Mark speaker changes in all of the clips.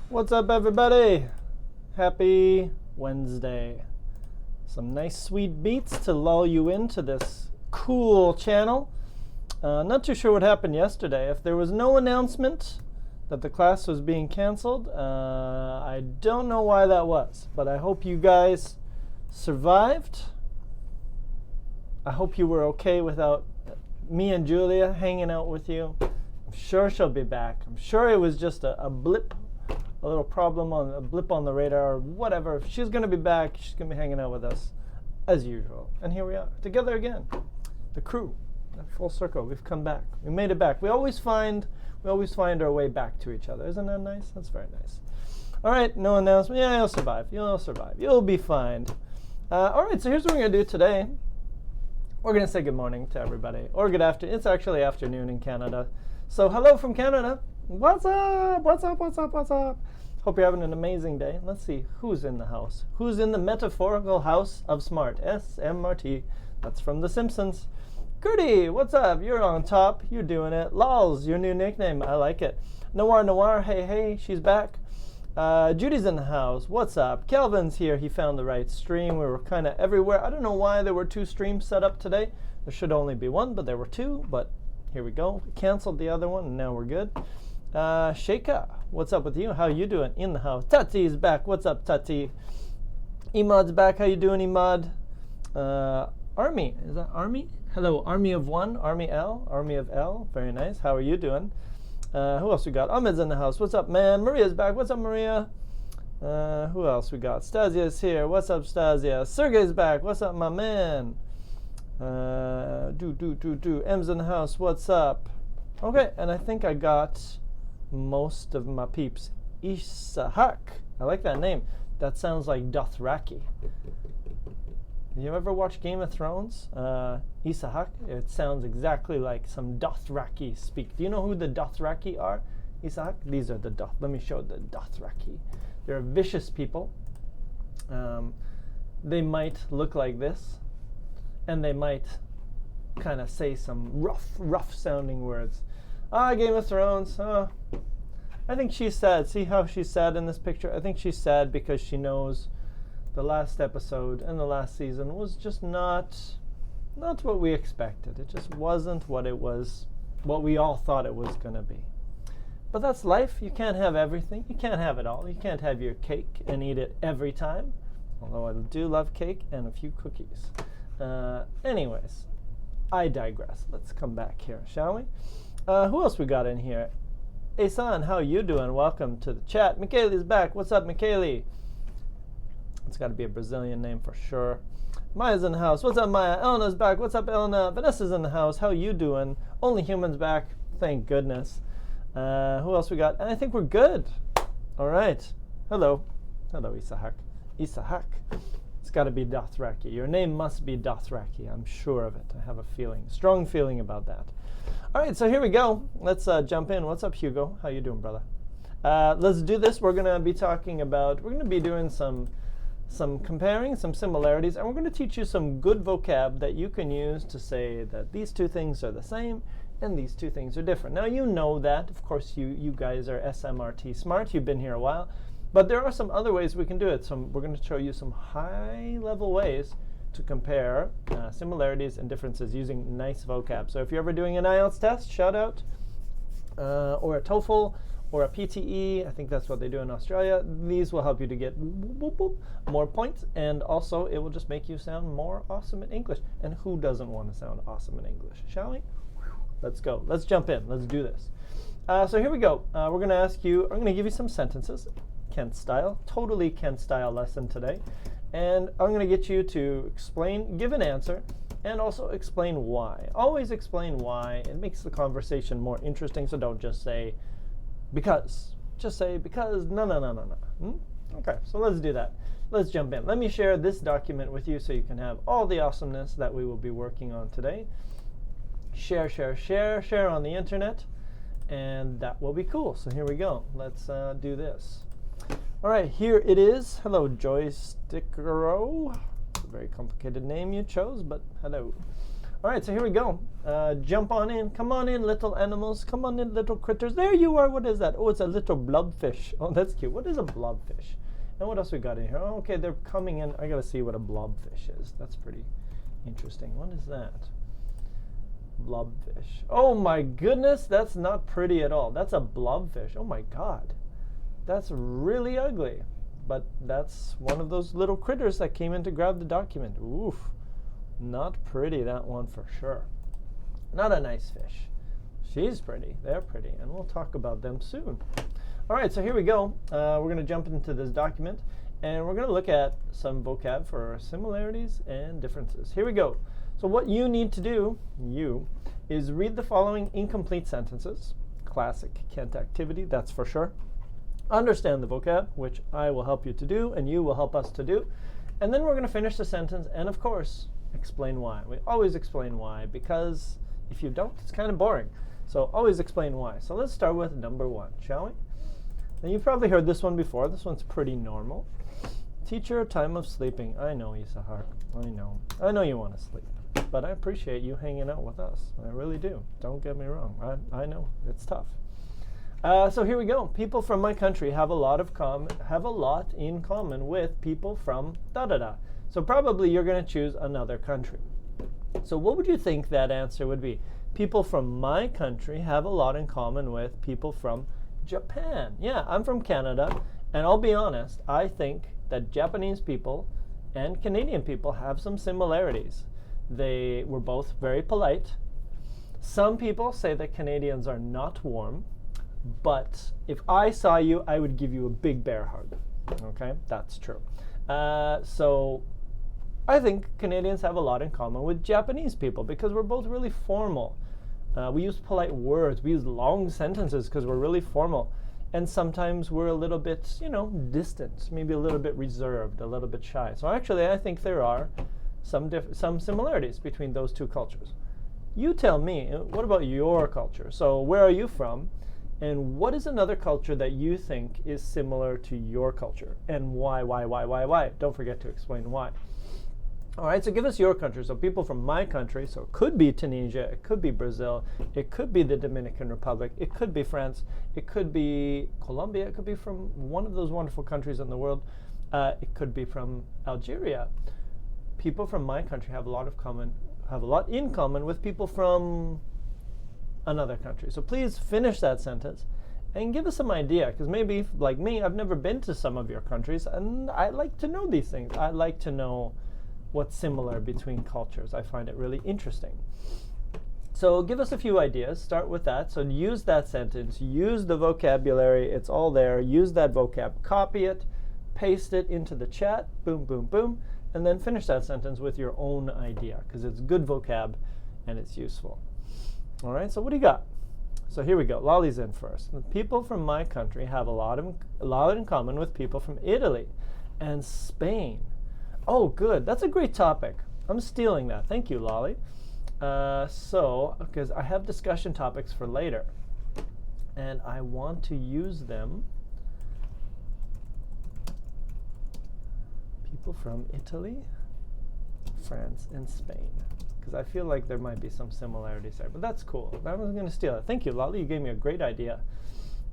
Speaker 1: What's up, everybody? Happy Wednesday. Some nice sweet beats to lull you into this cool channel. Not too sure what happened yesterday. If there was no announcement that the class was being canceled, I don't know why that was, but I hope you guys survived. I hope you were okay without me and Julia hanging out with you. I'm sure she'll be back. I'm sure it was just a blip, a little problem on a blip on the radar or whatever. If she's going to be back, she's going to be hanging out with us as usual. And here we are, together again. The crew, full circle. We've come back. We made it back. We always find our way back to each other. Isn't that nice? That's very nice. All right, no announcement. Yeah, you'll survive. You'll survive. You'll be fine. All right, so here's what we're going to do today. We're going to say good morning to everybody, or good afternoon. It's actually afternoon in Canada. So hello from Canada. What's up? What's up? What's up? What's up? Hope you're having an amazing day. Let's see who's in the house. Who's in the metaphorical house of Smrt? Smrt. That's from The Simpsons. Gertie, what's up? You're on top. You're doing it. Lols, your new nickname. I like it. Noir, hey, hey, she's back. Judy's in the house. What's up? Kelvin's here. He found the right stream. We were kind of everywhere. I don't know why there were two streams set up today. There should only be one, but there were two. But here we go. We canceled the other one, and now we're good. Sheikha, what's up with you? How you doing? In the house. Tati's back. What's up, Tati? Emad's back. How you doing, Emad? Army. Is that Army? Hello, Army of One. Army L. Army of L. Very nice. How are you doing? Who else we got? Ahmed's in the house. What's up, man? Maria's back. What's up, Maria? Who else we got? Stasia's here. What's up, Stasia? Sergey's back. What's up, my man? M's in the house. What's up? Okay, and I think I got most of my peeps. Isahak. I like that name. That sounds like Dothraki. You ever watch Game of Thrones? Isahak? It sounds exactly like some Dothraki speak. Do you know who the Dothraki are? Isahak? These are the Let me show the Dothraki. They're vicious people. They might look like this, and they might kind of say some rough sounding words. Game of Thrones. I think she's sad. See how she's sad in this picture? I think she's sad because she knows the last episode and the last season was just not what we expected. It just wasn't what it was, what we all thought it was going to be. But that's life. You can't have everything. You can't have it all. You can't have your cake and eat it every time. Although I do love cake and a few cookies. Anyways, I digress. Let's come back here, shall we? Who else we got in here? Asan, how you doing? Welcome to the chat. Michele's back. What's up, Michele? It's got to be a Brazilian name for sure. Maya's in the house. What's up, Maya? Elena's back. What's up, Elena? Vanessa's in the house. How you doing? Only Human's back. Thank goodness. Who else we got? And I think we're good. All right. Hello. Hello, Isahak. Isahak. It's got to be Dothraki. Your name must be Dothraki. I'm sure of it. I have a feeling, strong feeling about that. All right, so here we go. Let's jump in. What's up, Hugo? How you doing, brother? Let's do this. We're going to be talking about, we're going to be doing some comparing, some similarities, and we're going to teach you some good vocab that you can use to say that these two things are the same and these two things are different. Now, you know that. Of course, you guys are SMRT smart. You've been here a while. But there are some other ways we can do it. We're going to show you some high-level ways to compare similarities and differences using nice vocab. So if you're ever doing an IELTS test, shout out, or a TOEFL, or a PTE, I think that's what they do in Australia. These will help you to get more points, and also it will just make you sound more awesome in English. And who doesn't want to sound awesome in English, shall we? Let's go. Let's jump in. Let's do this. So here we go. We're going to ask you, I'm going to give you some sentences, Kent style, totally Kent style lesson today. And I'm going to get you to give an answer, and also explain why. Always explain why. It makes the conversation more interesting, so don't just say, because. Just say, because, no. Okay, so let's do that. Let's jump in. Let me share this document with you so you can have all the awesomeness that we will be working on today. Share on the internet, and that will be cool. So here we go. Let's do this. All right, here it is. Hello, Joystickero. It's a very complicated name you chose, but hello. All right, so here we go. Jump on in. Come on in, little animals. Come on in, little critters. There you are. What is that? Oh, it's a little blobfish. Oh, that's cute. What is a blobfish? And what else we got in here? Oh, okay, they're coming in. I got to see what a blobfish is. That's pretty interesting. What is that? Blobfish. Oh, my goodness. That's not pretty at all. That's a blobfish. Oh, my God. That's really ugly. But that's one of those little critters that came in to grab the document. Oof. Not pretty, that one for sure. Not a nice fish. She's pretty. They're pretty. And we'll talk about them soon. All right, so here we go. We're going to jump into this document. And we're going to look at some vocab for similarities and differences. Here we go. So what you need to do, is read the following incomplete sentences. Classic Kent activity, that's for sure. Understand the vocab, which I will help you to do, and you will help us to do. And then we're going to finish the sentence, and of course, explain why. We always explain why, because if you don't, it's kind of boring. So always explain why. So let's start with number 1, shall we? Now you've probably heard this one before. This one's pretty normal. Teacher, time of sleeping. I know, Isahar. I know. I know you want to sleep. But I appreciate you hanging out with us. I really do. Don't get me wrong. I know. It's tough. So here we go. People from my country have a lot in common with people from da-da-da. So probably you're going to choose another country. So what would you think that answer would be? People from my country have a lot in common with people from Japan. Yeah, I'm from Canada. And I'll be honest, I think that Japanese people and Canadian people have some similarities. They were both very polite. Some people say that Canadians are not warm, but if I saw you, I would give you a big bear hug. Okay, that's true. So I think Canadians have a lot in common with Japanese people because we're both really formal. We use polite words. We use long sentences because we're really formal. And sometimes we're a little bit, distant, maybe a little bit reserved, a little bit shy. So actually, I think there are some similarities between those two cultures. You tell me, what about your culture? So where are you from? And what is another culture that you think is similar to your culture? And why? Don't forget to explain why. All right, so give us your country. So people from my country, so it could be Tunisia, it could be Brazil, it could be the Dominican Republic, it could be France, it could be Colombia, it could be from one of those wonderful countries in the world. It could be from Algeria. People from my country have a lot in common with people from another country. So please finish that sentence and give us some idea, because maybe, like me, I've never been to some of your countries, and I like to know these things. I like to know what's similar between cultures. I find it really interesting. So give us a few ideas. Start with that. So use that sentence. Use the vocabulary. It's all there. Use that vocab. Copy it. Paste it into the chat. Boom, boom, boom. And then finish that sentence with your own idea, because it's good vocab and it's useful. All right, so what do you got? So here we go. Lolly's in first. The people from my country have a lot in common with people from Italy and Spain. Oh, good. That's a great topic. I'm stealing that. Thank you, Lolly. Because I have discussion topics for later, and I want to use them. People from Italy, France, and Spain. Because I feel like there might be some similarities there. But that's cool. I was going to steal it. Thank you, Lolly. You gave me a great idea.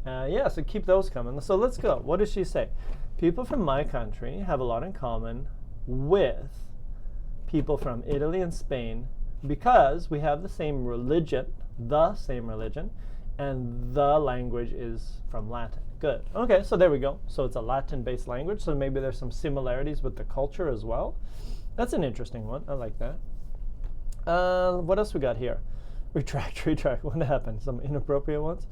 Speaker 1: Yeah, so keep those coming. So let's go. What does she say? People from my country have a lot in common with people from Italy and Spain because we have the same religion, and the language is from Latin. Good. Okay, so there we go. So it's a Latin-based language, so maybe there's some similarities with the culture as well. That's an interesting one. I like that. What else we got here? Retract. What happened? Some inappropriate ones?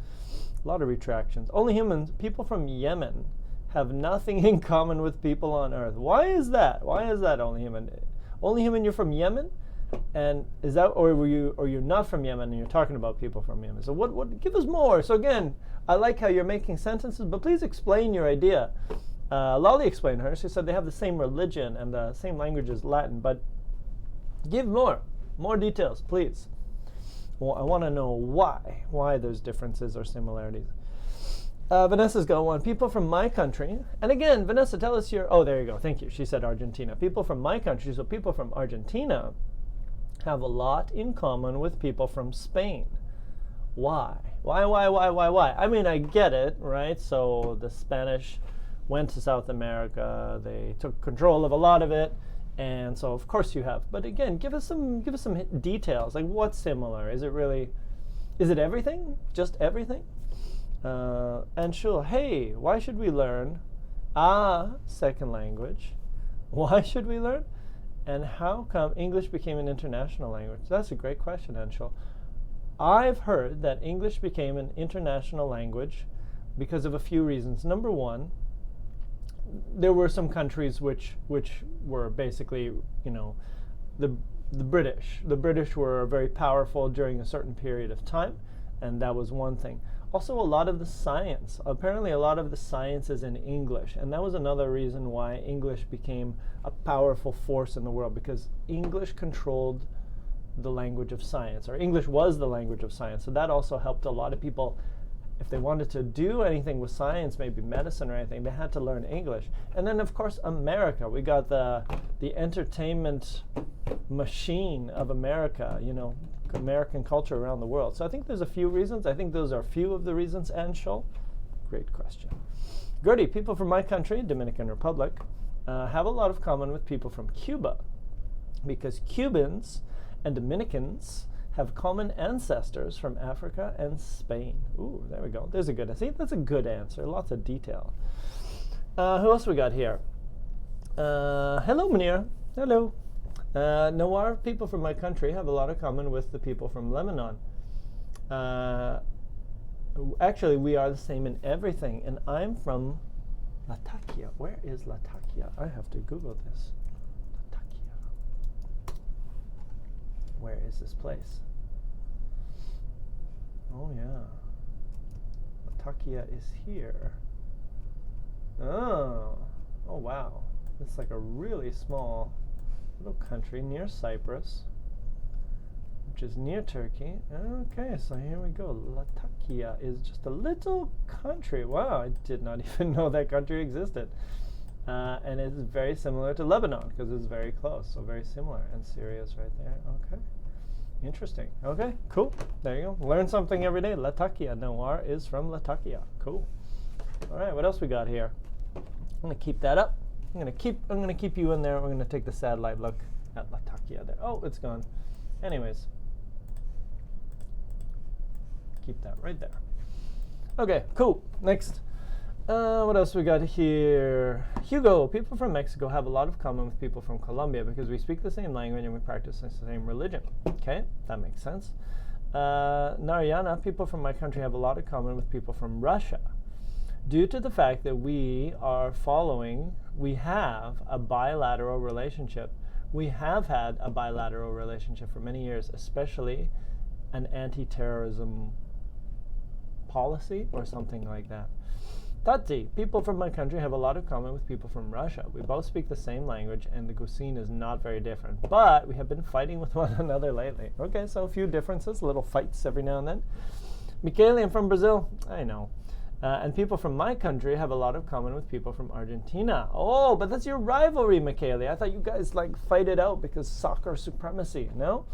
Speaker 1: A lot of retractions. Only humans, people from Yemen have nothing in common with people on Earth. Why is that? Only human? Only human, you're from Yemen? And is that, or you're not from Yemen and you're talking about people from Yemen? So what, give us more. So again, I like how you're making sentences, but please explain your idea. Lolly explained hers. She said they have the same religion and the same language as Latin, but give more details, please. Well, I want to know why there's differences or similarities. Vanessa's got one. People from my country, and again, Vanessa, tell us your, oh, there you go, thank you. She said Argentina. People from my country, so people from Argentina have a lot in common with people from Spain. Why? Why? I mean, I get it, right? So the Spanish went to South America. They took control of a lot of it. And so, of course, you have. But again, give us some details. Like, what's similar? Is it everything? Just everything? And sure, hey, why should we learn a second language? Why should we learn? And how come English became an international language? That's a great question, Anshul. I've heard that English became an international language because of a few reasons. Number one, there were some countries which were basically, the British. The British were very powerful during a certain period of time, and that was one thing. Also, a lot of the science. Apparently, a lot of the science is in English, and that was another reason why English became a powerful force in the world, because English controlled the language of science, or English was the language of science. So that also helped a lot of people. If they wanted to do anything with science, maybe medicine or anything, they had to learn English. And then, of course, America. We got the entertainment machine of America, American culture around the world. So I think there's a few reasons. I think those are a few of the reasons, Anshul. Great question. Gertie, people from my country, Dominican Republic, have a lot of common with people from Cuba, because Cubans and Dominicans have common ancestors from Africa and Spain. Ooh, there we go. There's a good, see, that's a good answer. Lots of detail. Who else we got here? Hello, Munir. Hello. Nawar, people from my country have a lot of common with the people from Lebanon. Actually, we are the same in everything, and I'm from Latakia. Where is Latakia? I have to Google this. Latakia. Where is this place? Oh, yeah. Latakia is here. Oh, wow. It's like a really small little country near Cyprus, which is near Turkey. Okay, so here we go. Latakia is just a little country. Wow, I did not even know that country existed. And it's very similar to Lebanon because it's very close, so very similar. And Syria's right there. Okay, interesting. Okay, cool. There you go. Learn something every day. Latakia. Nawar is from Latakia. Cool. All right, what else we got here? I'm gonna keep that up. I'm gonna keep you in there. We're gonna take the satellite look at Latakia there. Oh, it's gone. Anyways, keep that right there. Okay, cool. Next, what else we got here? Hugo, people from Mexico have a lot of common with people from Colombia because we speak the same language and we practice the same religion. Okay, that makes sense. Narayana, people from my country have a lot of common with people from Russia, due to the fact that we have a bilateral relationship. We have had a bilateral relationship for many years, especially an anti-terrorism policy or something like that. Tati, people from my country have a lot of common with people from Russia. We both speak the same language and the cuisine is not very different, but we have been fighting with one another lately. Okay, so a few differences, little fights every now and then. Michele, I'm from Brazil. I know. And people from my country have a lot of common with people from Argentina. Oh, but that's your rivalry, Michele. I thought you guys fight it out because soccer supremacy. No?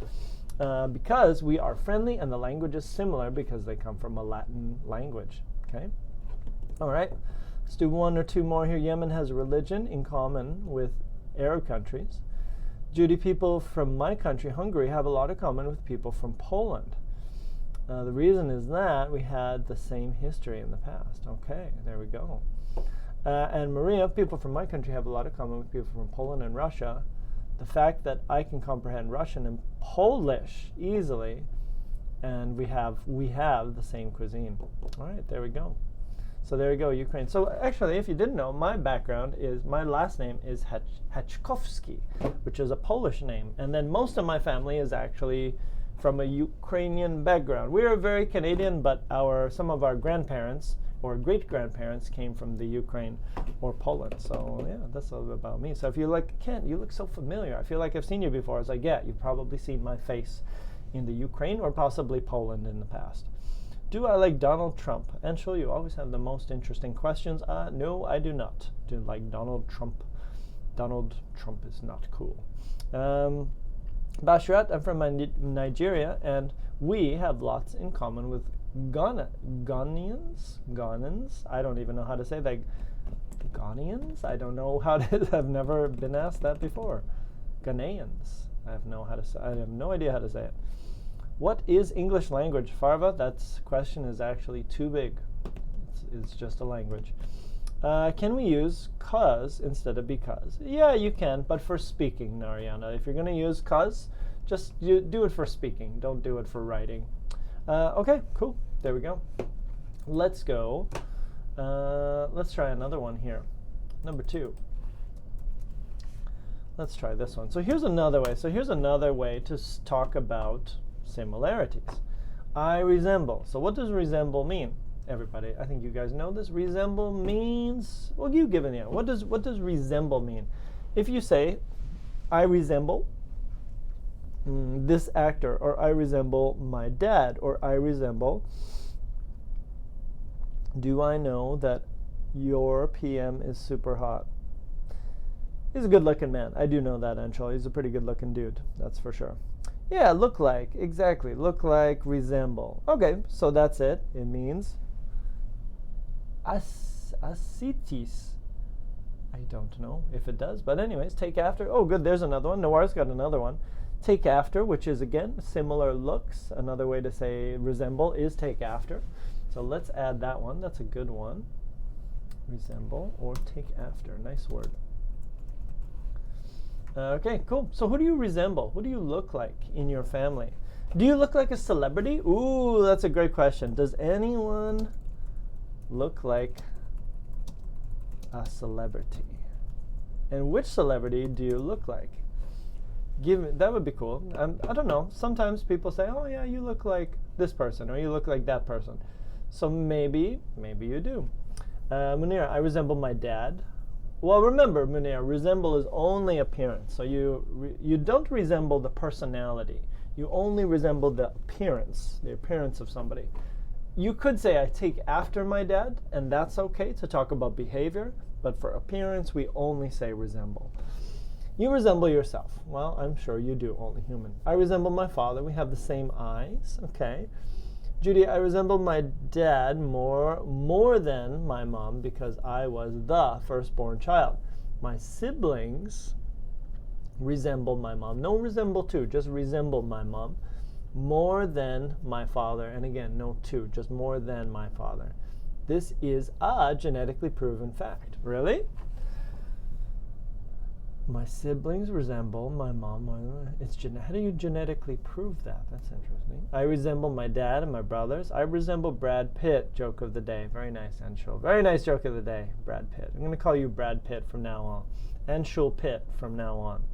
Speaker 1: Because we are friendly and the language is similar because they come from a Latin language. Okay? All right. Let's do one or two more here. Yemen has a religion in common with Arab countries. Judy, people from my country, Hungary, have a lot of common with people from Poland. The reason is that we had the same history in the past. Okay, there we go. And Maria, people from my country have a lot of common with people from Poland and Russia. The fact that I can comprehend Russian and Polish easily, and we have the same cuisine. All right, there we go. So there you go, Ukraine. So actually, if you didn't know, my last name is Hachkowski, which is a Polish name. And then most of my family is actually from a Ukrainian background. We are very Canadian, but some of our grandparents or great-grandparents came from the Ukraine or Poland. So yeah, that's a little bit about me. So if you Kent, you look so familiar. I feel like I've seen you before. I was like, yeah, you've probably seen my face in the Ukraine or possibly Poland in the past. Do I like Donald Trump? Anshul, you always have the most interesting questions. No, I do not. Do like Donald Trump. Donald Trump is not cool. Basharat, I'm from Nigeria, and we have lots in common with Ghanaians. I don't even know how to say that. Ghanaians? I don't know how to. I've never been asked that before. Ghanaians. I have no idea how to say it. What is English language, Farva? That question is actually too big. It's just a language. Can we use cause instead of because? Yeah, you can, but for speaking, Narayana. If you're going to use cause, just do it for speaking. Don't do it for writing. Okay, cool. There we go. Let's go. Let's try another one here. Number 2. Let's try this one. So here's another way. To talk about similarities. I resemble. So what does resemble mean? Everybody, I think you guys know this. Resemble means, well, you give it the answer. What does resemble mean? If you say, I resemble this actor, or I resemble my dad, or I resemble, do I know that your PM is super hot? He's a good-looking man. I do know that, Anshul. He's a pretty good-looking dude. That's for sure. Yeah, look like. Exactly. Look like, resemble. Okay, so that's it. It means asitis. I don't know if it does, but anyways, take after. Oh, good. There's another one. Noir's got another one. Take after, which is, again, similar looks. Another way to say resemble is take after. So let's add that one. That's a good one. Resemble or take after. Nice word. Okay, cool. So who do you resemble? Who do you look like in your family? Do you look like a celebrity? Ooh, that's a great question. Does anyone look like a celebrity? And which celebrity do you look like? That would be cool. I don't know. Sometimes people say, oh yeah, you look like this person, or you look like that person. So maybe you do. Munir, I resemble my dad. Well, remember, Munir, resemble is only appearance. So you don't resemble the personality. You only resemble the appearance of somebody. You could say I take after my dad, and that's okay to talk about behavior, but for appearance, we only say resemble. You resemble yourself. Well, I'm sure you do, only human. I resemble my father. We have the same eyes. Okay. Judy, I resemble my dad more than my mom because I was the firstborn child. My siblings resemble my mom. No resemble to, just resemble my mom more than my father. And again, no to, just more than my father. This is a genetically proven fact. Really? My siblings resemble my mom. How do you genetically prove that? That's interesting. I resemble my dad and my brothers. I resemble Brad Pitt. Joke of the day. Very nice, Anshul. Very nice joke of the day, Brad Pitt. I'm going to call you Brad Pitt from now on. Anshul Pitt from now on.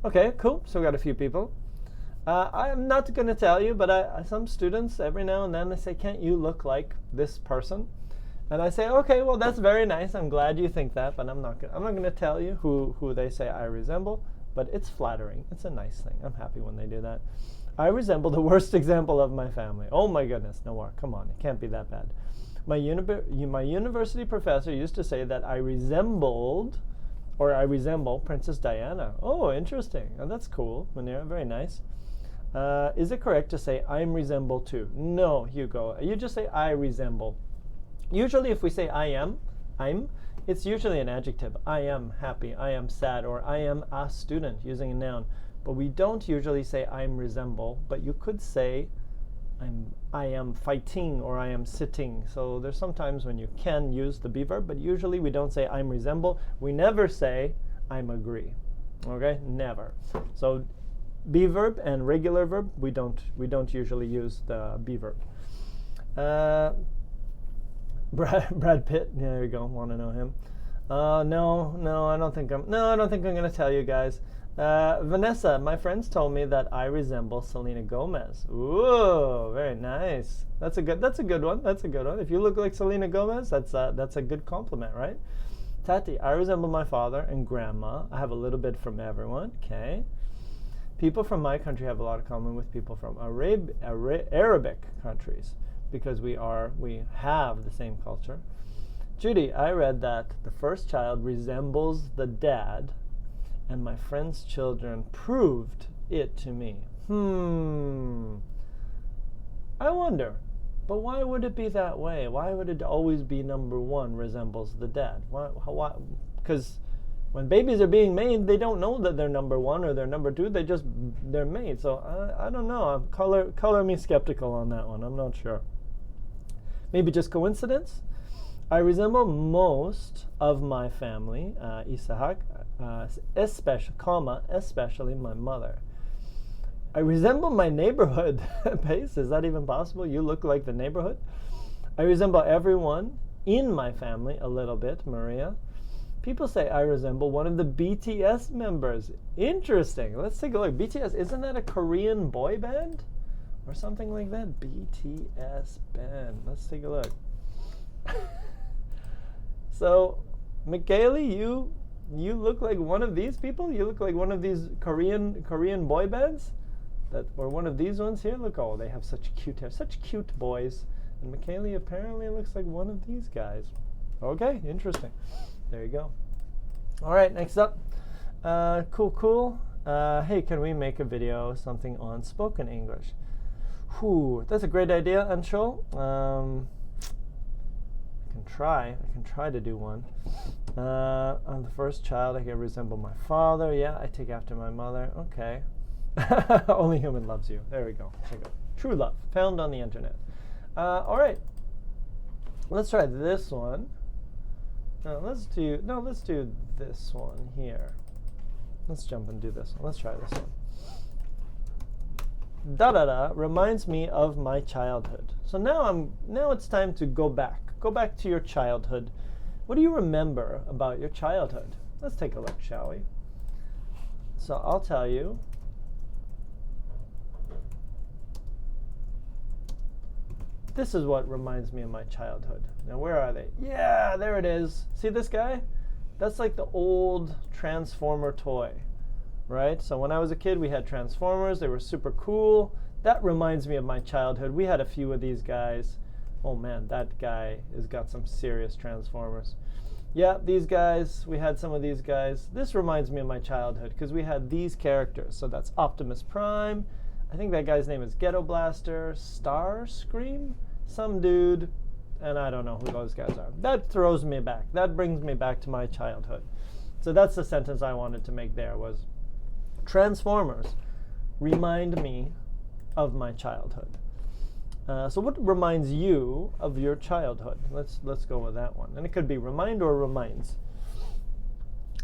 Speaker 1: Okay, cool. So we got a few people. I'm not going to tell you, but some students, every now and then, they say, can't you look like this person? And I say, okay, well, that's very nice. I'm glad you think that, but I'm not going to tell you who they say I resemble, but it's flattering. It's a nice thing. I'm happy when they do that. I resemble the worst example of my family. Oh my goodness, Noah, come on, it can't be that bad. My university professor used to say that I resemble Princess Diana. Oh, interesting. Oh, that's cool, Munira, very nice. Is it correct to say I'm resemble too? No, Hugo. You just say I resemble. Usually if we say I'm, it's usually an adjective. I am happy, I am sad, or I am a student, using a noun. But we don't usually say I'm resemble, but you could say I am fighting, or I am sitting. So there's sometimes when you can use the be verb, but usually we don't say I'm resemble. We never say I'm agree. Okay? Never. So be verb and regular verb, we don't usually use the be verb. Brad Pitt. Yeah, there you go. Want to know him? No, I don't think I'm going to tell you guys. Vanessa, my friends told me that I resemble Selena Gomez. Ooh, very nice. That's a good one. That's a good one. If you look like Selena Gomez, that's a good compliment, right? Tati, I resemble my father and grandma. I have a little bit from everyone. Okay. People from my country have a lot in common with people from Arabic countries, because we have the same culture. Judy, I read that the first child resembles the dad, and my friend's children proved it to me. I wonder, but why would it be that way? Why would it always be number one resembles the dad? Why? Because when babies are being made, they don't know that they're number one or they're number two. They're made. So I don't know. Color me skeptical on that one. I'm not sure. Maybe just coincidence. I resemble most of my family, Isahak, especially my mother. I resemble my neighborhood. Pace, is that even possible? You look like the neighborhood. I resemble everyone in my family a little bit, Maria. People say I resemble one of the BTS members. Interesting. Let's take a look. BTS, isn't that a Korean boy band? Or something like that? BTS band. Let's take a look. So, Michaeli, you look like one of these people? You look like one of these Korean boy bands? Or one of these ones here? Look, oh, they have such cute hair. Such cute boys. And Michaeli apparently looks like one of these guys. Okay, interesting. There you go. All right, next up. Cool. Hey, can we make a video, something on spoken English? That's a great idea, Anshul. I can try to do one. I'm the first child. I can resemble my father. Yeah, I take after my mother. Okay. Only human loves you. There we go. True love, found on the internet. All right. Let's try this one. Let's do this one here. Let's jump and do this one. Let's try this one. Da reminds me of my childhood. So now it's time to go back. Go back to your childhood. What do you remember about your childhood? Let's take a look, shall we? So I'll tell you. This is what reminds me of my childhood. Now, where are they? Yeah, there it is. See this guy? That's like the old Transformer toy, right? So when I was a kid, we had Transformers. They were super cool. That reminds me of my childhood. We had a few of these guys. Oh man, that guy has got some serious Transformers. Yeah, these guys, we had some of these guys. This reminds me of my childhood because we had these characters. So that's Optimus Prime. I think that guy's name is Ghetto Blaster, Starscream, some dude, and I don't know who those guys are. That throws me back. That brings me back to my childhood. So that's the sentence I wanted to make there was, Transformers remind me of my childhood. So what reminds you of your childhood? Let's go with that one. And it could be remind or reminds.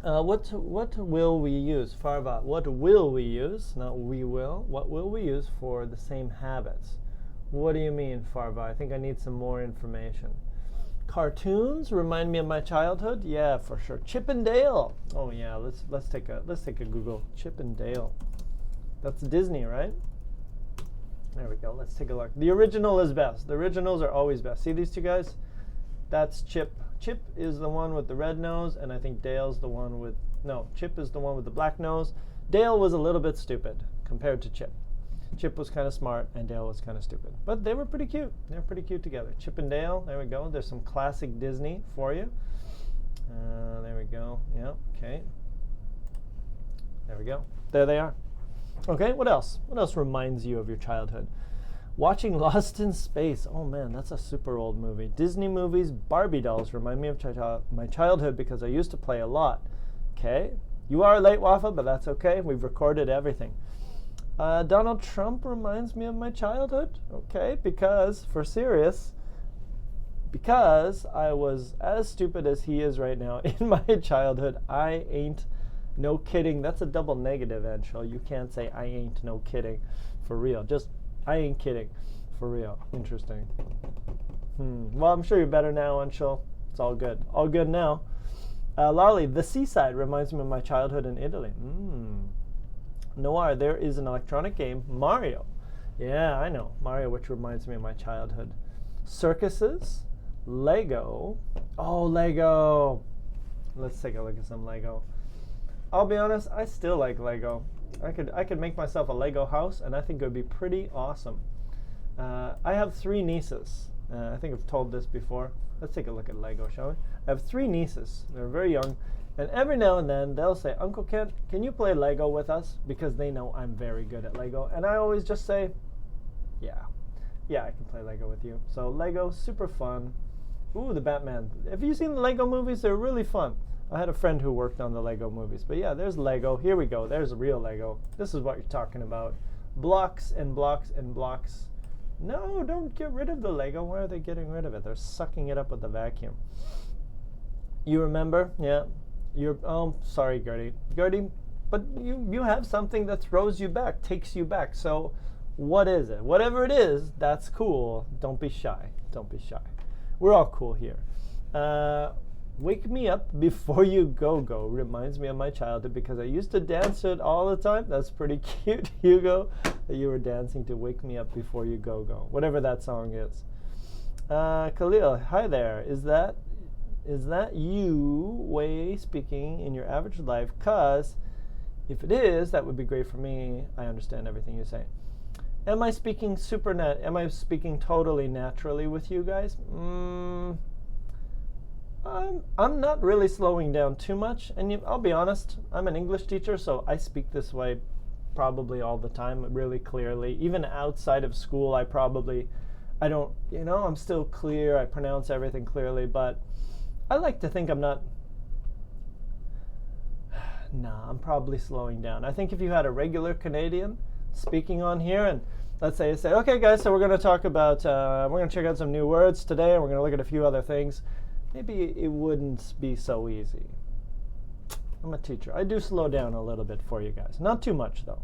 Speaker 1: What will we use? Farva, what will we use? Not we will. What will we use for the same habits? What do you mean, Farva? I think I need some more information. Cartoons remind me of my childhood? Yeah, for sure. Chip and Dale. Oh yeah, let's take a Google. Chip and Dale. That's Disney, right? There we go. Let's take a look. The original is best. The originals are always best. See these two guys? That's Chip. Chip is the one with the red nose, and I think Dale's the one with... No, Chip is the one with the black nose. Dale was a little bit stupid compared to Chip. Chip was kind of smart, and Dale was kind of stupid. But they were pretty cute. They were pretty cute together. Chip and Dale, there we go. There's some classic Disney for you. There we go. Yeah, okay. There we go. There they are. Okay, what else? What else reminds you of your childhood? Watching Lost in Space. Oh man, that's a super old movie. Disney movies, Barbie dolls remind me of my childhood because I used to play a lot. Okay, you are late, Wafa, but that's okay. We've recorded everything. Donald Trump reminds me of my childhood. Okay, because, for serious, because I was as stupid as he is right now in my childhood. I ain't no kidding. That's a double negative, Anshul. You can't say I ain't no kidding. For real. Just, I ain't kidding. For real. Interesting. Well, I'm sure you're better now, Anshul. It's all good. All good now. Lolly, the seaside reminds me of my childhood in Italy. Noir, there is an electronic game, Mario. Yeah, I know. Mario, which reminds me of my childhood. Circuses, Lego. Oh, Lego. Let's take a look at some Lego. I'll be honest, I still like Lego. I could make myself a Lego house, and I think it would be pretty awesome. I have 3 nieces. I think I've told this before. Let's take a look at Lego, shall we? I have 3 nieces. They're very young, And every now and then they'll say, Uncle Kent, can you play Lego with us? Because they know I'm very good at Lego. And I always just say, yeah, I can play Lego with you. So Lego, super fun. Ooh, the Batman. Have you seen the Lego movies? They're really fun. I had a friend who worked on the Lego movies. But yeah, there's Lego. Here we go. There's real Lego. This is what you're talking about. Blocks and blocks and blocks. No, don't get rid of the Lego. Why are they getting rid of it? They're sucking it up with the vacuum. You remember? Yeah. Sorry, Gertie. Gertie, but you have something that throws you back, takes you back. So what is it? Whatever it is, that's cool. Don't be shy. Don't be shy. We're all cool here. Wake me up before you go reminds me of my childhood because I used to dance it all the time. That's pretty cute, Hugo, that you were dancing to Wake Me Up Before You Go. Whatever that song is. Khalil, hi there. Is that you way speaking in your average life? Because if it is, that would be great for me. I understand everything you say. Am I speaking am I speaking totally naturally with you guys? I'm not really slowing down too much, and I'll be honest, I'm an English teacher, so I speak this way probably all the time, really clearly. Even outside of school, I'm still clear, I pronounce everything clearly, but I like to think I'm not. I'm probably slowing down. I think if you had a regular Canadian speaking on here, and let's say, okay guys, so we're going to talk about, we're going to check out some new words today, and we're going to look at a few other things. Maybe it wouldn't be so easy. I'm a teacher. I do slow down a little bit for you guys. Not too much, though.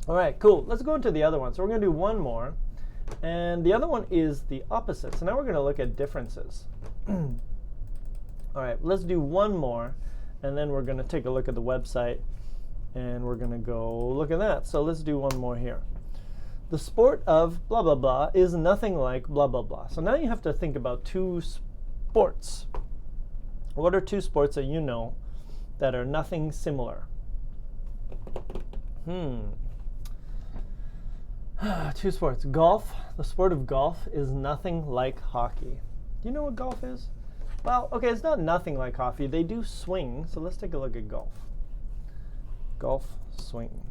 Speaker 1: All right, cool. Let's go into the other one. So we're going to do one more. And the other one is the opposite. So now we're going to look at differences. All right, let's do one more. And then we're going to take a look at the website. And we're going to go look at that. So let's do one more here. The sport of blah, blah, blah is nothing like blah, blah, blah. So now you have to think about two sports. What are two sports that you know that are nothing similar? Two sports. Golf. The sport of golf is nothing like hockey. Do you know what golf is? Well, okay, it's not nothing like hockey. They do swing, so let's take a look at golf. Golf swing.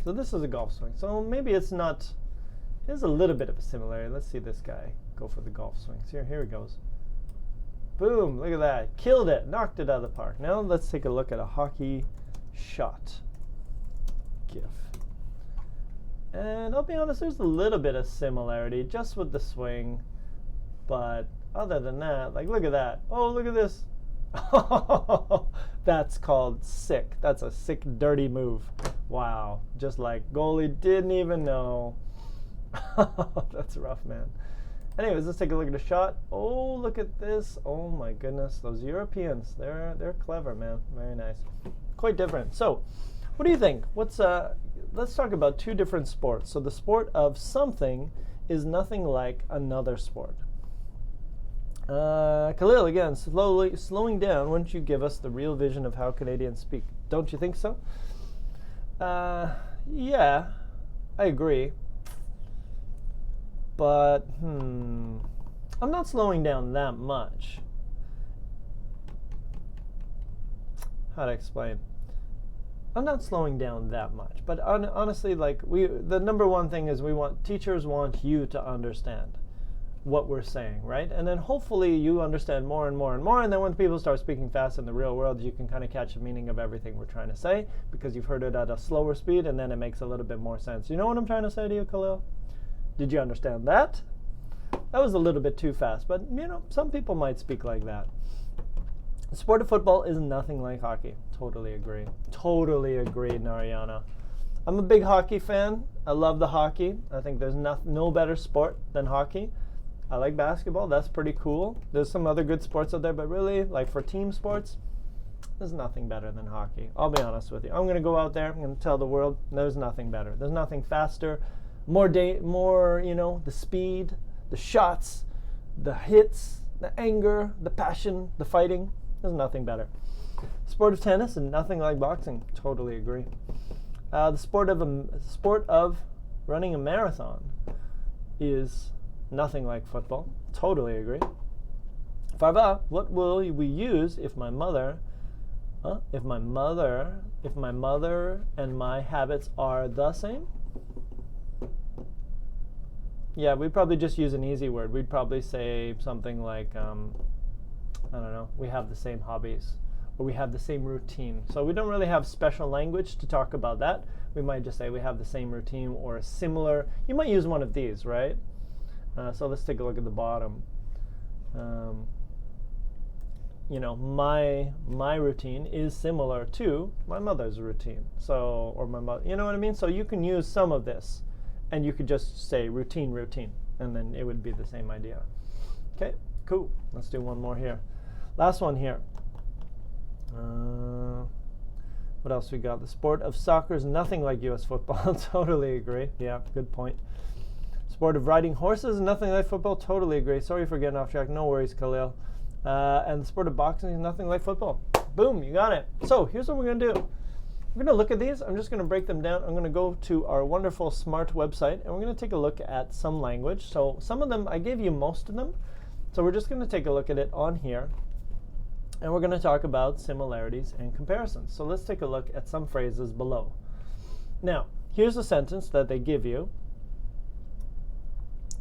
Speaker 1: So this is a golf swing. So maybe it's not, there's a little bit of a similarity. Let's see this guy go for the golf swing. So here he goes. Boom, look at that. Killed it, knocked it out of the park. Now let's take a look at a hockey shot. GIF. And I'll be honest, there's a little bit of similarity just with the swing. But other than that, like look at that. Oh, look at this. That's called sick. That's a sick, dirty move. Wow. Just like goalie didn't even know. That's rough, man. Anyways, let's take a look at the shot. Oh, look at this. Oh my goodness. Those Europeans, they're clever, man. Very nice. Quite different. So, what do you think? Let's talk about two different sports. So the sport of something is nothing like another sport. Khalil, again, slowing down. Wouldn't you give us the real vision of how Canadians speak? Don't you think so? Yeah, I agree. But, I'm not slowing down that much. How to explain? I'm not slowing down that much. But honestly, like the number one thing is teachers want you to understand what we're saying, right? And then hopefully you understand more and more and more, and then when people start speaking fast in the real world, you can kind of catch the meaning of everything we're trying to say because you've heard it at a slower speed, and then it makes a little bit more sense. You know what I'm trying to say to you, Khalil? Did you understand that? That was a little bit too fast, but some people might speak like that. The sport of football is nothing like hockey. Totally agree. Totally agree, Narayana. I'm a big hockey fan. I love the hockey. I think there's no better sport than hockey. I like basketball. That's pretty cool. There's some other good sports out there, but really, like for team sports, there's nothing better than hockey. I'll be honest with you. I'm going to go out there. I'm going to tell the world there's nothing better. There's nothing faster, more, the speed, the shots, the hits, the anger, the passion, the fighting. There's nothing better. Sport of tennis and nothing like boxing. Totally agree. The sport of running a marathon is nothing like football. Totally agree. Farva, what will we use if my mother and my habits are the same? Yeah, we'd probably just use an easy word. We'd probably say something like, I don't know, we have the same hobbies, or we have the same routine. So we don't really have special language to talk about that. We might just say we have the same routine or a similar. You might use one of these, right? So let's take a look at the bottom. You know, my routine is similar to my mother's routine. So, or my mother, you know what I mean? So you can use some of this, and you could just say routine, and then it would be the same idea. Okay, cool. Let's do one more here. Last one here. What else we got? The sport of soccer is nothing like U.S. football. Totally agree. Yeah, good point. Sport of riding horses is nothing like football. Totally agree. Sorry for getting off track. No worries, Khalil. And the sport of boxing is nothing like football. Boom, you got it. So here's what we're going to do. We're going to look at these. I'm just going to break them down. I'm going to go to our wonderful Smrt website, and we're going to take a look at some language. So some of them, I gave you most of them. So we're just going to take a look at it on here. And we're going to talk about similarities and comparisons. So let's take a look at some phrases below. Now, here's a sentence that they give you.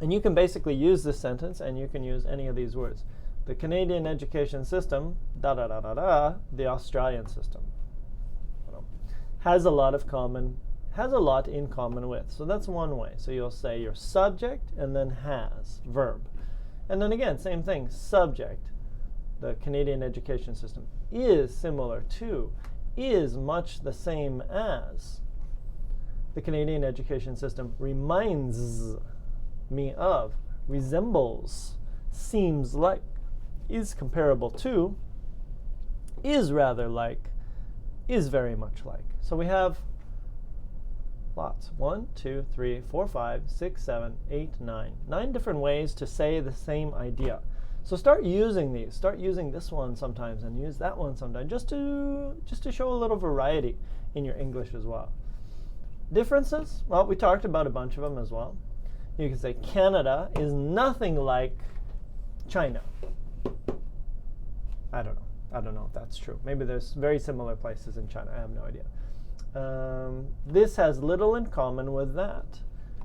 Speaker 1: And you can basically use this sentence, and you can use any of these words. The Canadian education system, the Australian system, has a lot in common with. So that's one way. So you'll say your subject and then has, verb. And then again, same thing, subject. The Canadian education system is similar to, is much the same as. The Canadian education system reminds me of, resembles, seems like, is comparable to, is rather like, is very much like. So we have lots. 1, 2, 3, 4, 5, 6, 7, 8, 9. 9 different ways to say the same idea. So start using these. Start using this one sometimes and use that one sometimes, just to show a little variety in your English as well. Differences? Well, we talked about a bunch of them as well. You can say Canada is nothing like China. I don't know if that's true. Maybe there's very similar places in China. I have no idea. This has little in common with that.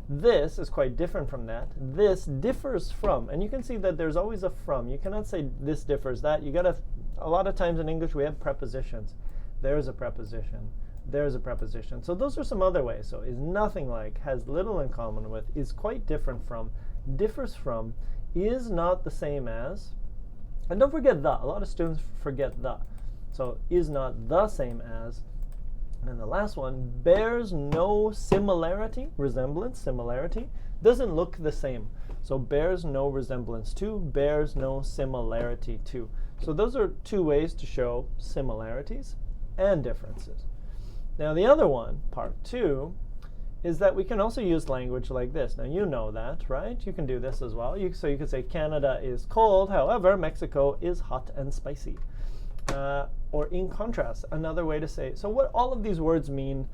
Speaker 1: This is quite different from that. This differs from. And you can see that there's always a from. You cannot say this differs that. You gotta, a lot of times in English we have prepositions. There's a preposition. There's a preposition. So those are some other ways. So is nothing like, has little in common with, is quite different from, differs from, is not the same as. And don't forget the. A lot of students forget the. So is not the same as. And the last one, bears no similarity, resemblance, similarity, doesn't look the same. So bears no resemblance to, bears no similarity to. So those are two ways to show similarities and differences. Now the other one, part 2, is that we can also use language like this. Now you know that, right? You can do this as well. So you could say Canada is cold, however, Mexico is hot and spicy. Or in contrast, another way to say. So what all of these words mean,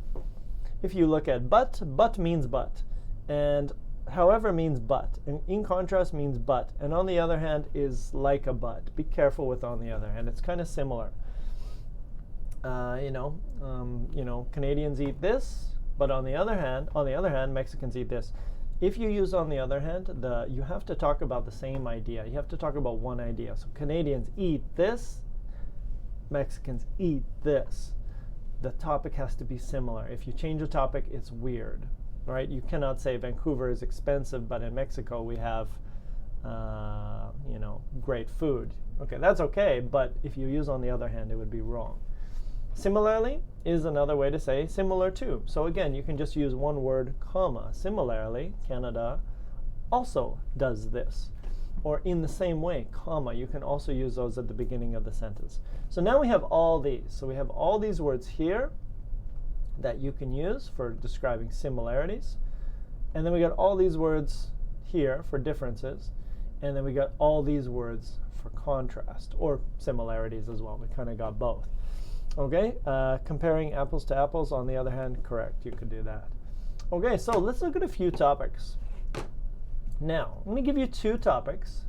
Speaker 1: if you look at but means but. And however means but. And in contrast means but. And on the other hand is like a but. Be careful with on the other hand. It's kind of similar. Canadians eat this, but on the other hand, Mexicans eat this. If you use on the other hand, you have to talk about the same idea. You have to talk about one idea. So Canadians eat this, Mexicans eat this. The topic has to be similar. If you change the topic, it's weird, right? You cannot say Vancouver is expensive, but in Mexico we have, great food. Okay, that's okay, but if you use on the other hand, it would be wrong. Similarly is another way to say similar to. So again, you can just use one word, comma. Similarly, Canada also does this. Or in the same way, comma. You can also use those at the beginning of the sentence. So now we have all these. So we have all these words here that you can use for describing similarities. And then we got all these words here for differences. And then we got all these words for contrast, or similarities as well. We kind of got both. Okay, comparing apples to apples, on the other hand, correct. You could do that. Okay, so let's look at a few topics. Now, I'm going to give you 2 topics,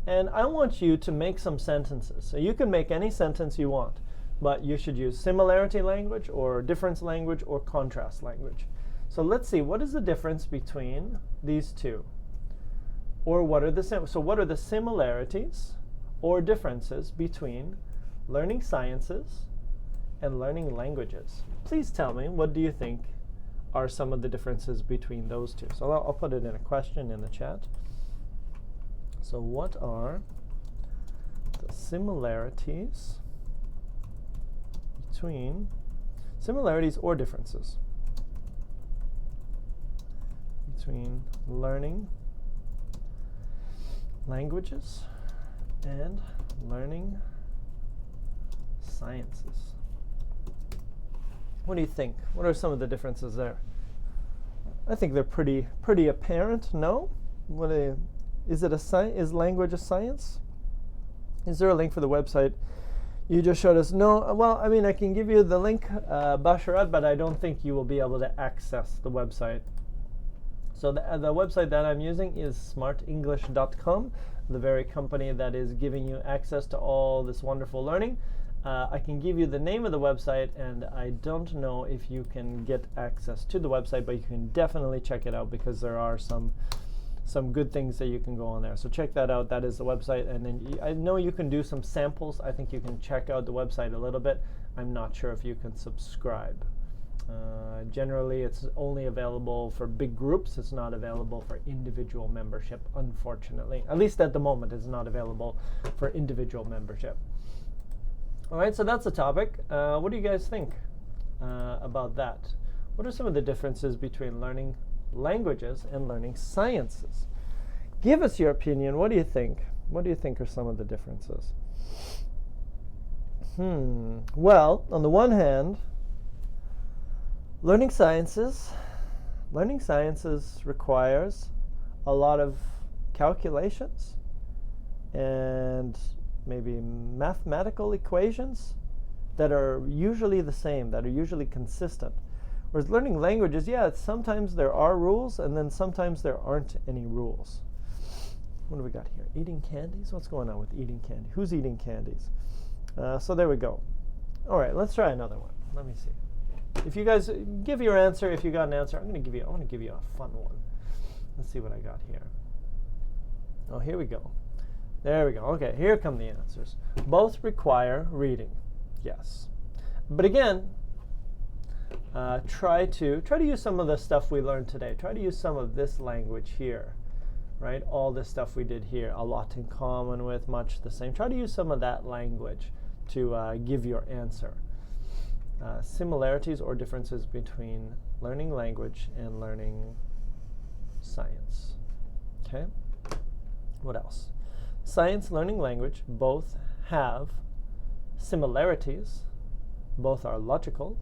Speaker 1: And I want you to make some sentences. So you can make any sentence you want, but you should use similarity language or difference language or contrast language. So let's see, what is the difference between these two? Or what are the similarities or differences between learning sciences and learning languages? Please tell me, what do you think are some of the differences between those two? So I'll put it in a question in the chat. So what are the similarities or differences between learning languages and learning sciences? What do you think? What are some of the differences there? I think they're pretty apparent. No? Is language a science? Is there a link for the website you just showed us? No. Well, I mean, I can give you the link, Basharat, but I don't think you will be able to access the website. So the website that I'm using is smartenglish.com, the very company that is giving you access to all this wonderful learning. I can give you the name of the website, and I don't know if you can get access to the website, but you can definitely check it out because there are some good things that you can go on there. So check that out. That is the website. And then I know you can do some samples. I think you can check out the website a little bit. I'm not sure if you can subscribe. Generally, it's only available for big groups. It's not available for individual membership, unfortunately. At least at the moment, it's not available for individual membership. All right, so that's the topic. What do you guys think about that? What are some of the differences between learning languages and learning sciences? Give us your opinion. What do you think? What do you think are some of the differences? Well, on the one hand, learning sciences requires a lot of calculations and maybe mathematical equations that are usually the same, that are usually consistent. Whereas learning languages, sometimes there are rules, and then sometimes there aren't any rules. What do we got here? Eating candies? What's going on with eating candy? Who's eating candies? So there we go. All right, let's try another one. Let me see. If you guys give your answer, if you got an answer, I want to give you a fun one. Let's see what I got here. Oh, here we go. There we go. Okay, here come the answers. Both require reading. Yes. But again, try to use some of the stuff we learned today. Try to use some of this language here, right? All this stuff we did here, a lot in common with, much the same. Try to use some of that language to give your answer. Similarities or differences between learning language and learning science. Okay? What else? Science, learning language, both have similarities. Both are logical.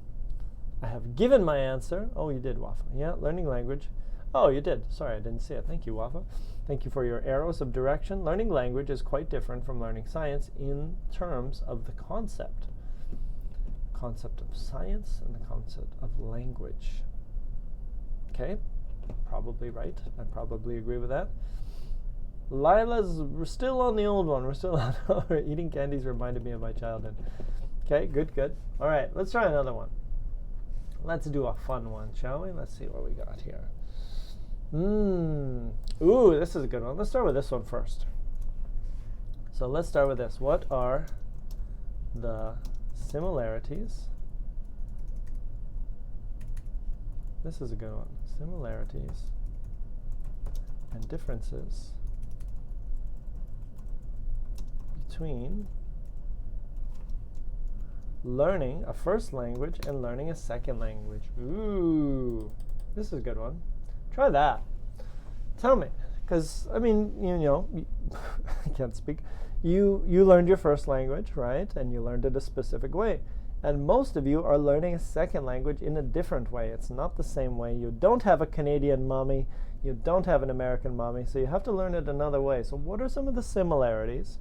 Speaker 1: I have given my answer. Oh, you did, Wafa. Yeah, learning language. Oh, you did. Sorry, I didn't see it. Thank you, Wafa. Thank you for your arrows of direction. Learning language is quite different from learning science in terms of the concept. Concept of science and the concept of language. Okay, probably right. I probably agree with that. We're still on the old one. We're still on eating candies reminded me of my childhood. Okay, good. All right, let's try another one. Let's do a fun one, shall we? Let's see what we got here. Ooh, this is a good one. Let's start with this one first. So let's start with this. What are the similarities? This is a good one. Similarities and differences between learning a first language and learning a second language. Ooh, this is a good one. Try that. Tell me, because I mean, I can't speak. You learned your first language, right? And you learned it a specific way. And most of you are learning a second language in a different way. It's not the same way. You don't have a Canadian mommy. You don't have an American mommy. So you have to learn it another way. So what are some of the similarities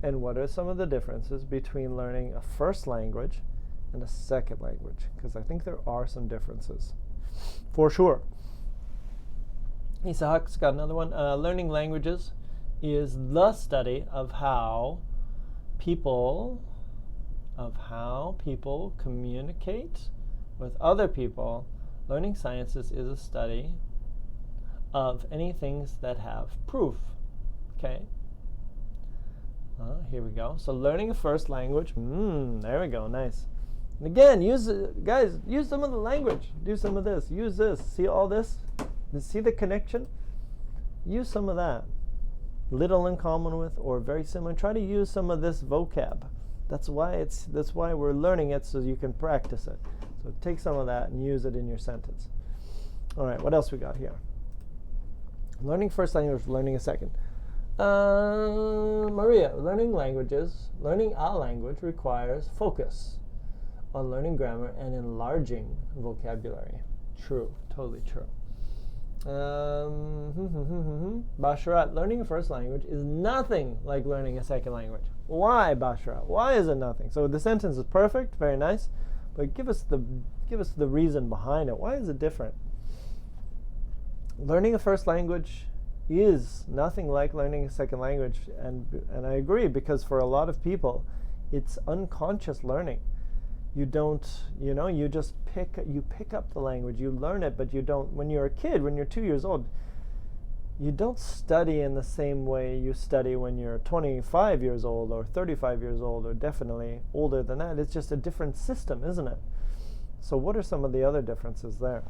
Speaker 1: and what are some of the differences between learning a first language and a second language? Because I think there are some differences, for sure. Isahak's got another one. Learning languages is the study of how people communicate with other people. Learning sciences is a study of any things that have proof. Okay. Here we go. So learning a first language. There we go. Nice. And again, guys, use some of the language. Do some of this. Use this. See all this? See the connection? Use some of that. Little in common with or very similar. Try to use some of this vocab. That's why we're learning it, so you can practice it. So take some of that and use it in your sentence. All right, what else we got here? Learning first language, learning a second. Maria, learning a language requires focus on learning grammar and enlarging vocabulary. True, totally true. Basharat, learning a first language is nothing like learning a second language. Why, Basharat? Why is it nothing? So the sentence is perfect, very nice, but give us the reason behind it. Why is it different? Learning a first language is nothing like learning a second language, and I agree, because for a lot of people, it's unconscious learning. You just pick up the language, you learn it, but you don't. When you're a kid, when you're 2 years old, you don't study in the same way you study when you're 25 years old or 35 years old or definitely older than that. It's just a different system, isn't it? So what are some of the other differences there?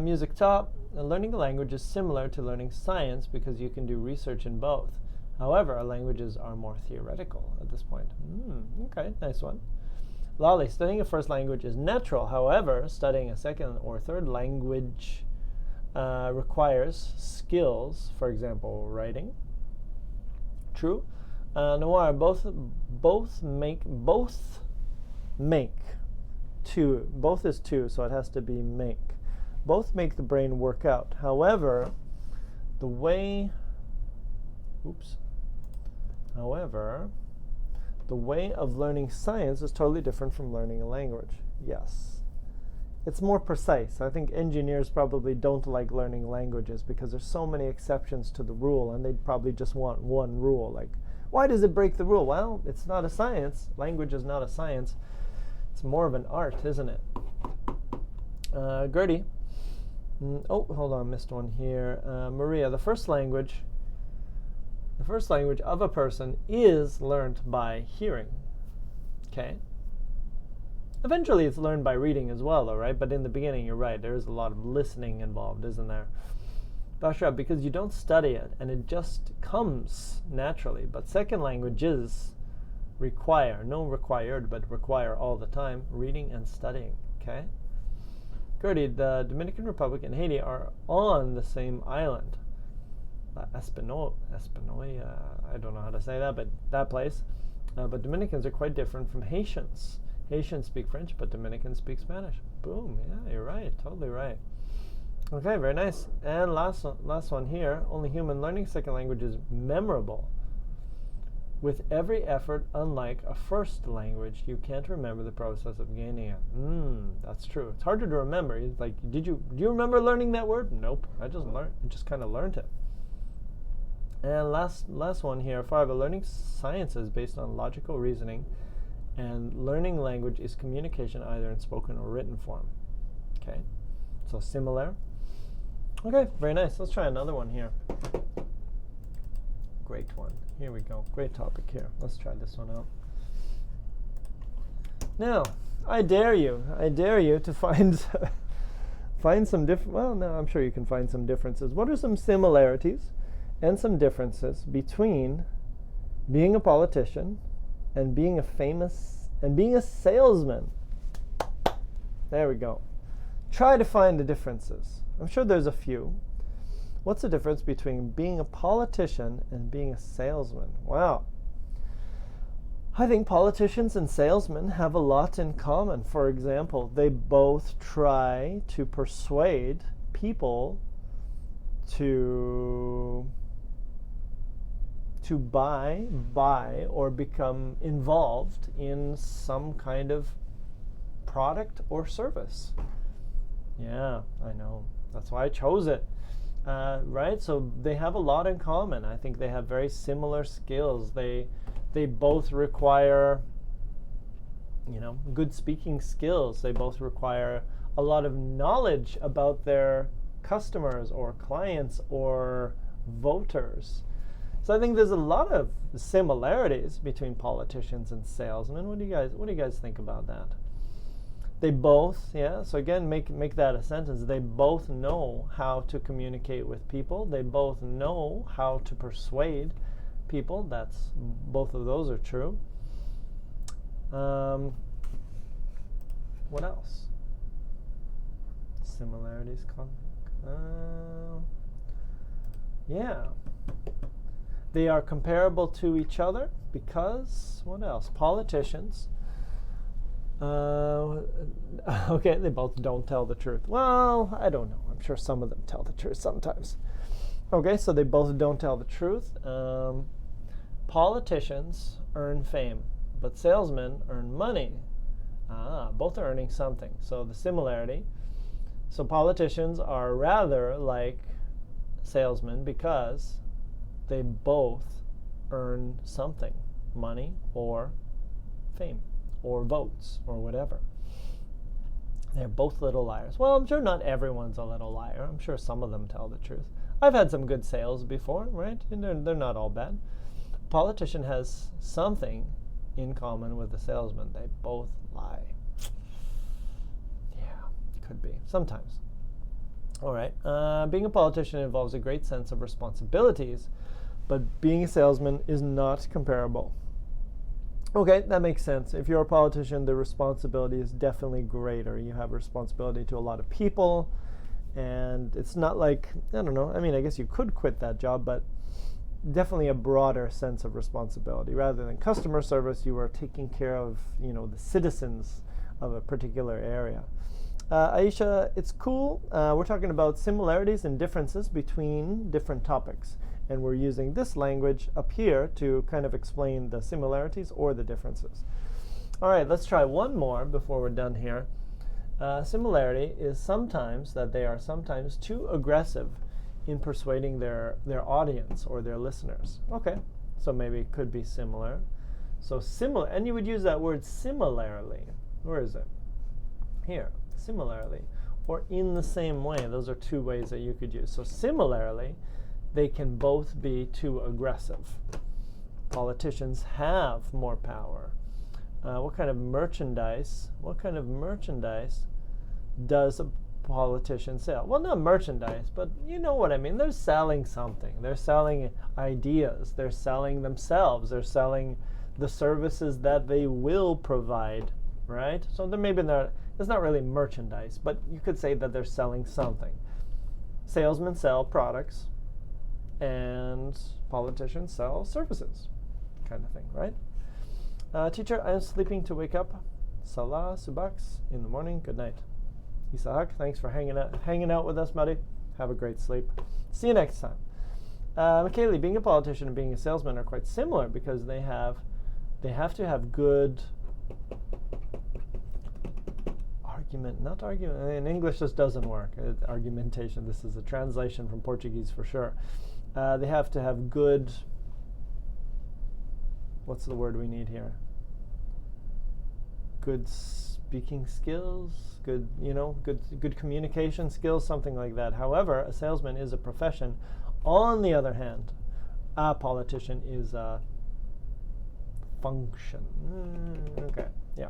Speaker 1: Music top. Learning a language is similar to learning science because you can do research in both. However, our languages are more theoretical at this point. Okay, nice one. Lolly, studying a first language is natural. However, studying a second or third language requires skills, for example, writing. True. Noir, both make two. Both is two, so it has to be make. Both make the brain work out. However, the way of learning science is totally different from learning a language. Yes. It's more precise. I think engineers probably don't like learning languages because there's so many exceptions to the rule, and they'd probably just want one rule. Like, why does it break the rule? Well, it's not a science. Language is not a science. It's more of an art, isn't it? Gertie. Hold on, missed one here. Maria, the first language of a person is learned by hearing. Okay. Eventually it's learned by reading as well, though, right? But in the beginning, you're right, there is a lot of listening involved, isn't there? Bashra, because you don't study it, and it just comes naturally. But second languages require all the time, reading and studying, okay? Gertie, the Dominican Republic and Haiti are on the same island. Espanola, I don't know how to say that, but that place. But Dominicans are quite different from Haitians. Haitians speak French, but Dominicans speak Spanish. Boom, yeah, you're right, totally right. Okay, very nice. And last one here, only human learning second language is memorable. With every effort, unlike a first language, you can't remember the process of gaining it. That's true. It's harder to remember. It's like, do you remember learning that word? Nope. I just kind of learned it. And last one here, 5, learning sciences based on logical reasoning, and learning language is communication either in spoken or written form. Okay, so similar. Okay, very nice. Let's try another one here. Great one. Here we go. Great topic here. Let's try this one out. Now, I dare you to find some different. Well, no, I'm sure you can find some differences. What are some similarities and some differences between being a politician and being a salesman? There we go. Try to find the differences. I'm sure there's a few. What's the difference between being a politician and being a salesman? Wow. I think politicians and salesmen have a lot in common. For example, they both try to persuade people to buy or become involved in some kind of product or service. Yeah, I know. That's why I chose it. right? So they have a lot in common. I think they have very similar skills. They both require, good speaking skills. They both require a lot of knowledge about their customers or clients or voters. So I think there's a lot of similarities between politicians and salesmen. What do you guys think about that? They both, so again, make that a sentence. They both know how to communicate with people. They both know how to persuade people. Both of those are true. What else? Similarities. They are comparable to each other because, what else? Politicians. Okay, they both don't tell the truth. Well, I don't know. I'm sure some of them tell the truth sometimes. Okay, so they both don't tell the truth. Politicians earn fame, but salesmen earn money. Both are earning something. So the similarity. So politicians are rather like salesmen because they both earn something, money or fame or votes or whatever. They're both little liars. Well, I'm sure not everyone's a little liar. I'm sure some of them tell the truth. I've had some good sales before, right? And they're not all bad. A politician has something in common with the salesman. They both lie. Yeah, could be. Sometimes. All right. Being a politician involves a great sense of responsibilities, but being a salesman is not comparable. Okay, that makes sense. If you're a politician, the responsibility is definitely greater. You have a responsibility to a lot of people, and it's not like, I don't know, I guess you could quit that job, but definitely a broader sense of responsibility. Rather than customer service, you are taking care of, the citizens of a particular area. Aisha, it's cool. We're talking about similarities and differences between different topics. And we're using this language up here to kind of explain the similarities or the differences. All right, let's try one more before we're done here. Similarity is sometimes that they are sometimes too aggressive in persuading their audience or their listeners. Okay, so maybe it could be similar. So similar, and you would use that word similarly. Where is it? Here, similarly, or in the same way. Those are two ways that you could use. So similarly, they can both be too aggressive. Politicians have more power. What kind of merchandise does a politician sell? Well, not merchandise, but you know what I mean. They're selling something. They're selling ideas. They're selling themselves. They're selling the services that they will provide, right? So it's not really merchandise, but you could say that they're selling something. Salesmen sell products, and politicians sell services, kind of thing, right? Teacher, I'm sleeping to wake up. Salah Subaks in the morning. Good night. Isahak, thanks for hanging out with us, buddy. Have a great sleep. See you next time. Michaeli, being a politician and being a salesman are quite similar because they have to have good not argument. In English, this doesn't work. Argumentation. This is a translation from Portuguese for sure. They have to have good. What's the word we need here? Good speaking skills. Good communication skills. Something like that. However, a salesman is a profession. On the other hand, a politician is a function. Okay. Yeah.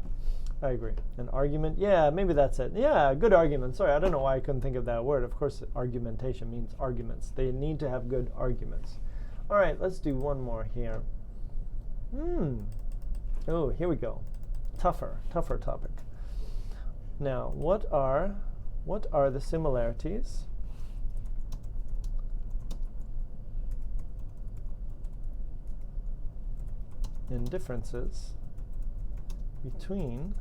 Speaker 1: I agree. An argument, yeah, maybe that's it. Yeah, good argument. Sorry, I don't know why I couldn't think of that word. Of course, argumentation means arguments. They need to have good arguments. All right, let's do one more here. Oh, here we go. Tougher topic. Now, what are the similarities and differences between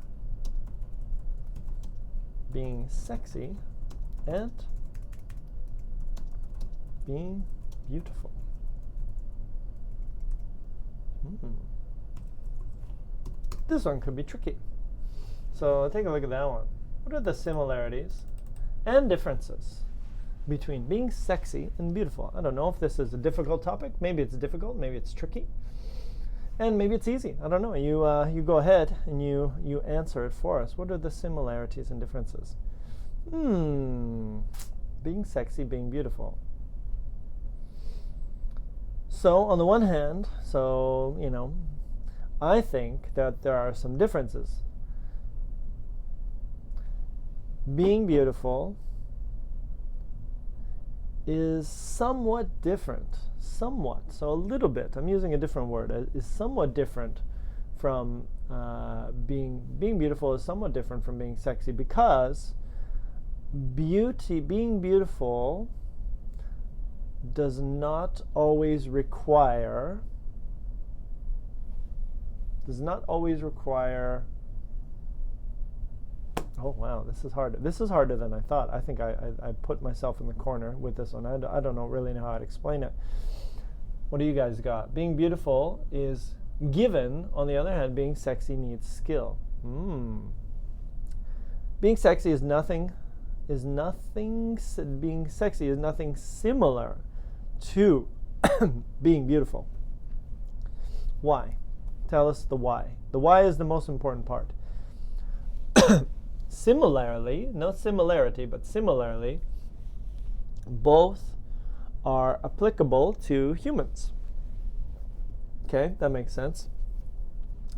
Speaker 1: being sexy and being beautiful? This one could be tricky. So take a look at that one. What are the similarities and differences between being sexy and beautiful. I don't know if this is a difficult topic. Maybe it's difficult, maybe it's tricky, and maybe it's easy. I don't know. You go ahead and you answer it for us. What are the similarities and differences? Being sexy, being beautiful. So on the one hand, I think that there are some differences. Being beautiful is somewhat different. So a little bit. I'm using a different word. Is somewhat different from being beautiful is somewhat different from being sexy, because being beautiful does not always require oh wow, this is hard. This is harder than I thought. I think I put myself in the corner with this one. I don't really know how to explain it. What do you guys got? Being beautiful is given. On the other hand, being sexy needs skill. Being sexy is nothing. Being sexy is nothing similar to being beautiful. Why? Tell us the why. The why is the most important part. Similarly, not similarity, but similarly, both are applicable to humans. Okay, that makes sense.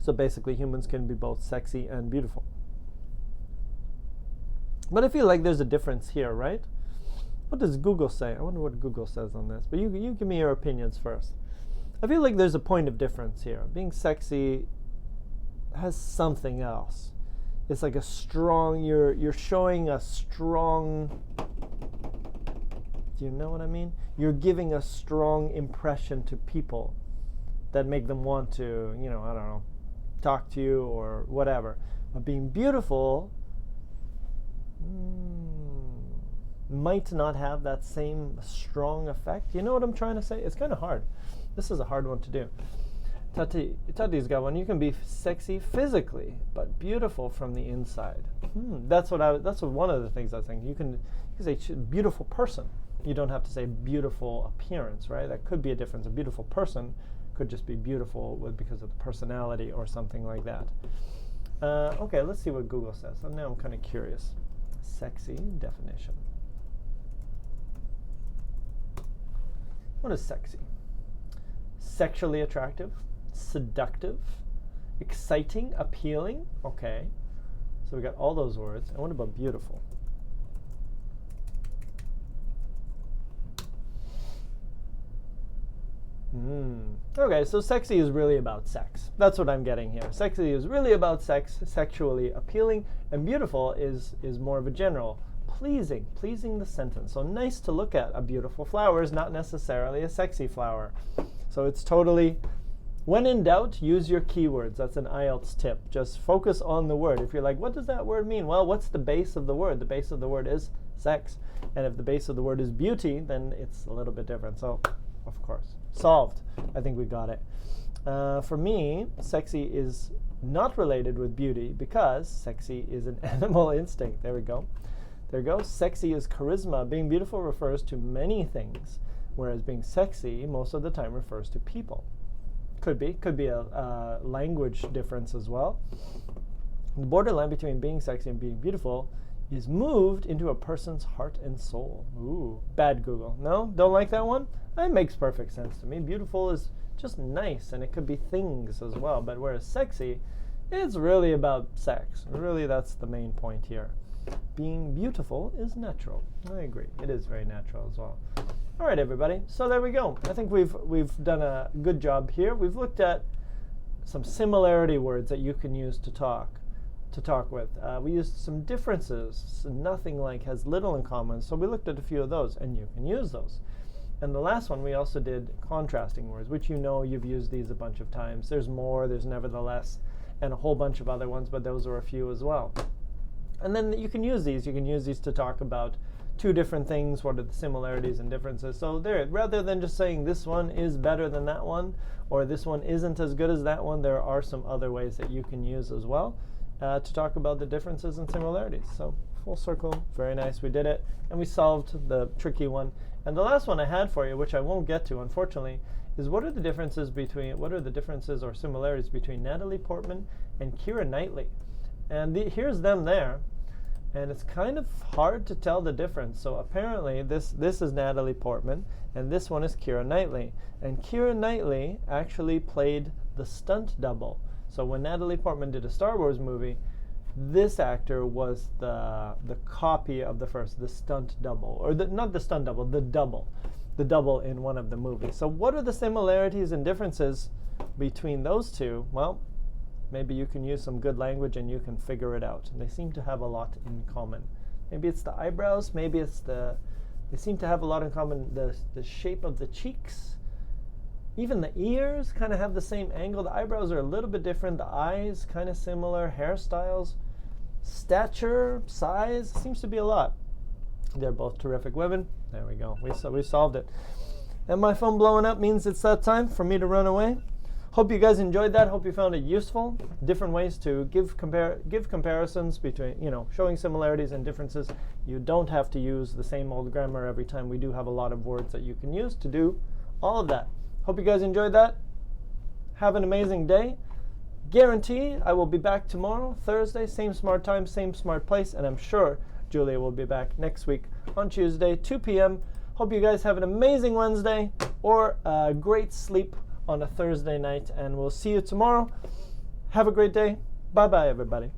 Speaker 1: So basically, humans can be both sexy and beautiful. But I feel like there's a difference here, right? What does Google say? I wonder what Google says on this. But you give me your opinions first. I feel like there's a point of difference here. Being sexy has something else. It's like a strong, you're showing a strong, do you know what I mean? You're giving a strong impression to people that make them want to, I don't know, talk to you or whatever. But being beautiful might not have that same strong effect. You know what I'm trying to say? It's kind of hard. This is a hard one to do. Tati's got one. You can be sexy physically, but beautiful from the inside. That's one of the things I think. You can say beautiful person. You don't have to say beautiful appearance, right? That could be a difference. A beautiful person could just be beautiful because of the personality or something like that. Okay, let's see what Google says. So now I'm kind of curious. Sexy definition. What is sexy? Sexually attractive, seductive, exciting, appealing. Okay, so we got all those words. And what about beautiful? Okay, so sexy is really about sex. That's what I'm getting here. Sexy is really about sex, sexually appealing, and beautiful is more of a general. Pleasing the sentence. So nice to look at. A beautiful flower is not necessarily a sexy flower. So it's totally, when in doubt, use your keywords. That's an IELTS tip. Just focus on the word. If you're like, what does that word mean? Well, what's the base of the word? The base of the word is sex. And if the base of the word is beauty, then it's a little bit different. So, of course, solved. I think we got it. For me, sexy is not related with beauty because sexy is an animal instinct. There we go. There we go. Sexy is charisma. Being beautiful refers to many things, whereas being sexy most of the time refers to people. Could be a language difference as well. The borderline between being sexy and being beautiful is moved into a person's heart and soul. Ooh, bad Google. No, don't like that one? That makes perfect sense to me. Beautiful is just nice, and it could be things as well. But whereas sexy, it's really about sex. Really, that's the main point here. Being beautiful is natural. I agree. It is very natural as well. All right, everybody. So there we go. I think we've done a good job here. We've looked at some similarity words that you can use to talk with. We used some differences. So nothing like has little in common. So we looked at a few of those, and you can use those. And the last one, we also did contrasting words, which you've used these a bunch of times. There's more, there's nevertheless, and a whole bunch of other ones, but those are a few as well. And then you can use these. You can use these to talk about two different things. What are the similarities and differences? So there, rather than just saying this one is better than that one, or this one isn't as good as that one, there are some other ways that you can use as well to talk about the differences and similarities. So full circle. Very nice. We did it. And we solved the tricky one. And the last one I had for you, which I won't get to, unfortunately, is what are the differences or similarities between Natalie Portman and Keira Knightley? And here's them there. And it's kind of hard to tell the difference. So apparently this is Natalie Portman, and this one is Keira Knightley. And Keira Knightley actually played the stunt double. So when Natalie Portman did a Star Wars movie, this actor was the copy of the stunt double, or not the stunt double, the double in one of the movies. So what are the similarities and differences between those two? Well, maybe you can use some good language and you can figure it out. And they seem to have a lot in common. Maybe it's the eyebrows, maybe it's they seem to have a lot in common. The shape of the cheeks, even the ears kind of have the same angle. The eyebrows are a little bit different. The eyes kind of similar. Hairstyles, stature, size, seems to be a lot. They're both terrific women. There we go. We solved it. And my phone blowing up means it's that time for me to run away. Hope you guys enjoyed that. Hope you found it useful. Different ways to give comparisons between, showing similarities and differences. You don't have to use the same old grammar every time. We do have a lot of words that you can use to do all of that. Hope you guys enjoyed that. Have an amazing day. Guarantee I will be back tomorrow, Thursday, same smart time, same smart place, and I'm sure Julia will be back next week on Tuesday, 2 p.m. Hope you guys have an amazing Wednesday or a great sleep on a Thursday night, and we'll see you tomorrow. Have a great day. Bye-bye, everybody.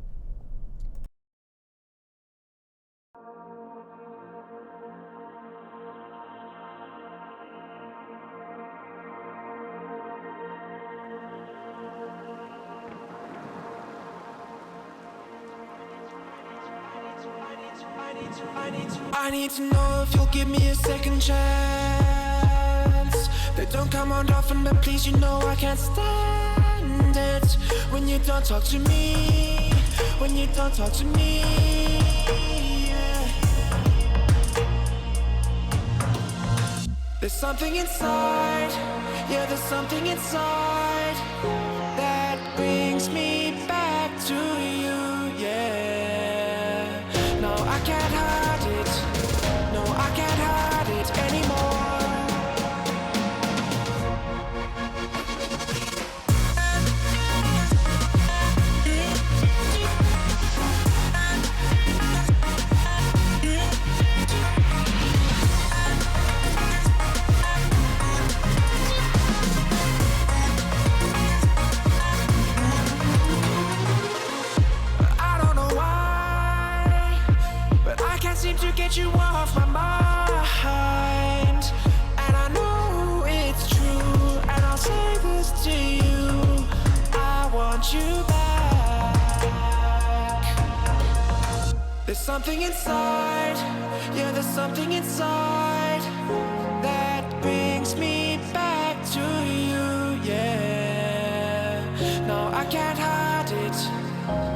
Speaker 2: I need to know if you'll give me a second chance. They don't come around often, but please, I can't stand it when you don't talk to me. When you don't talk to me, yeah. There's something inside, yeah, there's something inside that brings me back to you, yeah. No, I can't hide it. No, I can't hide it anymore. To get you off my mind, and I know it's true, and I'll say this to you, I want you back. There's something inside, yeah, there's something inside that brings me back to you, yeah. No, I can't hide it,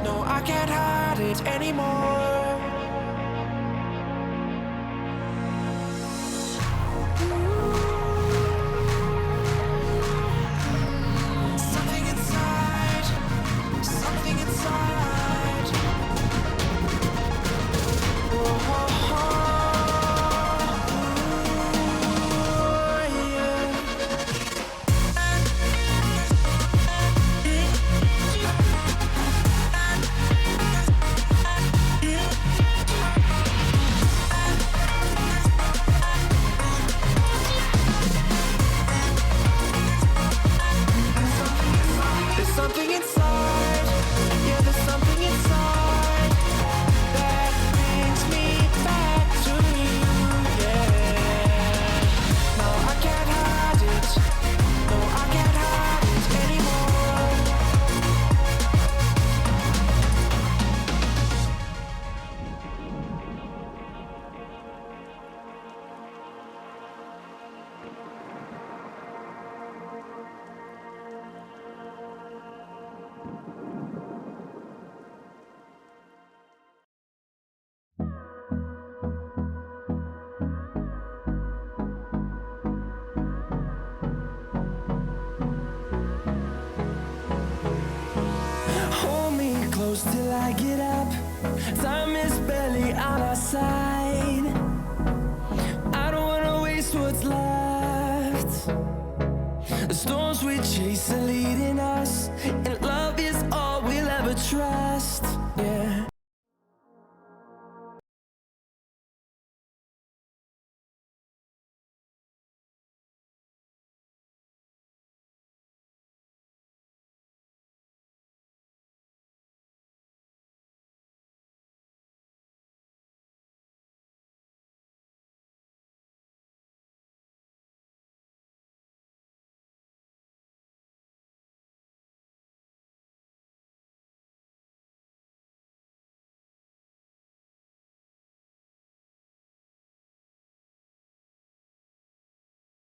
Speaker 2: no, I can't hide it anymore. Hold me close till I get up. Time is barely on our side. I don't wanna waste what's left. The storms we chase are leading us.